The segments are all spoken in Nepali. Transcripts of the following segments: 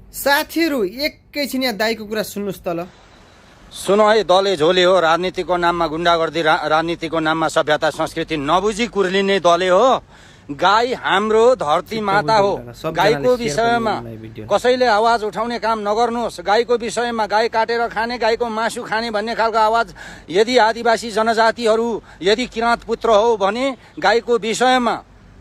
साथीहरू एकैछिन यहाँ दाइको कुरा सुन्नुहोस् त ल। सुनो है, दले झोले हो, राजनीतिको नाममा गुण्डागर्दी, राजनीतिको नाममा सभ्यता संस्कृति नबुझी कुर्लिने दले हो। गाई हाम्रो धरती माता हो। गाईको विषयमा कसैले आवाज उठाउने काम नगर्नुहोस्। गाईको विषयमा गाई काटेर खाने, गाईको मासु खाने भन्ने खालको आवाज यदि आदिवासी जनजातिहरू, यदि किराँत पुत्र हो भने गाईको विषयमा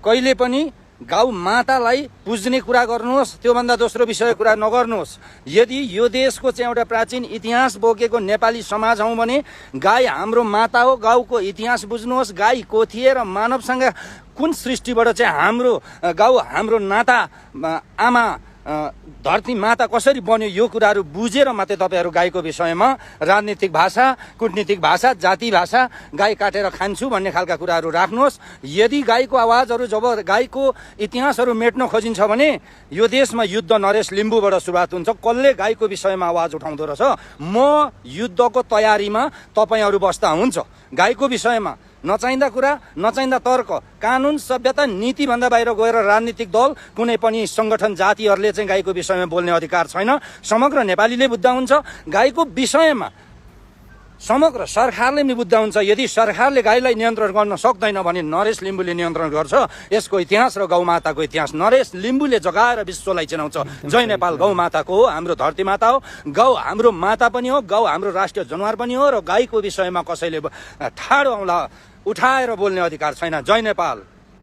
कहिले पनि गाउँ मातालाई पुज्ने कुरा गर्नुहोस्। त्योभन्दा दोस्रो विषय कुरा नगर्नुहोस्। यदि यो देशको चाहिँ एउटा प्राचीन इतिहास बोकेको नेपाली समाज हौँ भने गाई हाम्रो माता हो। गाउँको इतिहास बुझ्नुहोस्। गाई को थिए र मानवसँग कुन सृष्टिबाट चाहिँ हाम्रो गाउँ, हाम्रो नाता, आमा धरती माता कसरी बन्यो, यो कुराहरू बुझेर मात्रै तपाईँहरू गाईको विषयमा राजनीतिक भाषा, कुटनीतिक भाषा, जाति भाषा, गाई काटेर खान्छु भन्ने खालका कुराहरू राख्नुहोस्। यदि गाईको आवाजहरू, जब गाईको इतिहासहरू मेट्न खोजिन्छ भने यो देशमा युद्ध नरेश लिम्बूबाट सुरुवात हुन्छ। कसले गाईको विषयमा आवाज उठाउँदो रहेछ? म युद्धको तयारीमा तपाईँहरू बस्दा हुन्छ। गाईको विषयमा नचाहिँदा कुरा, नचाहिँदा तर्क, कानुन, सभ्यता, नीतिभन्दा बाहिर गएर राजनीतिक दल, कुनै पनि सङ्गठन, जातिहरूले चाहिँ गाईको विषयमा बोल्ने अधिकार छैन। समग्र नेपालीले बुझ्दा हुन्छ। गाईको विषयमा समग्र सरकारले पनि बुझ्दा हुन्छ। यदि सरकारले गाईलाई नियन्त्रण गर्न सक्दैन भने नरेश लिम्बूले नियन्त्रण गर्छ। यसको इतिहास र गौमाताको इतिहास नरेश लिम्बूले जगाएर विश्वलाई चिनाउँछ। जय नेपाल गौमाताको हो, हाम्रो धरती माता हो। गौ हाम्रो माता पनि हो, गौ हाम्रो राष्ट्रिय जनावर पनि हो। र गाईको विषयमा कसैले ठाडो औँला उठाएर बोल्ने अधिकार छैन। जय नेपाल।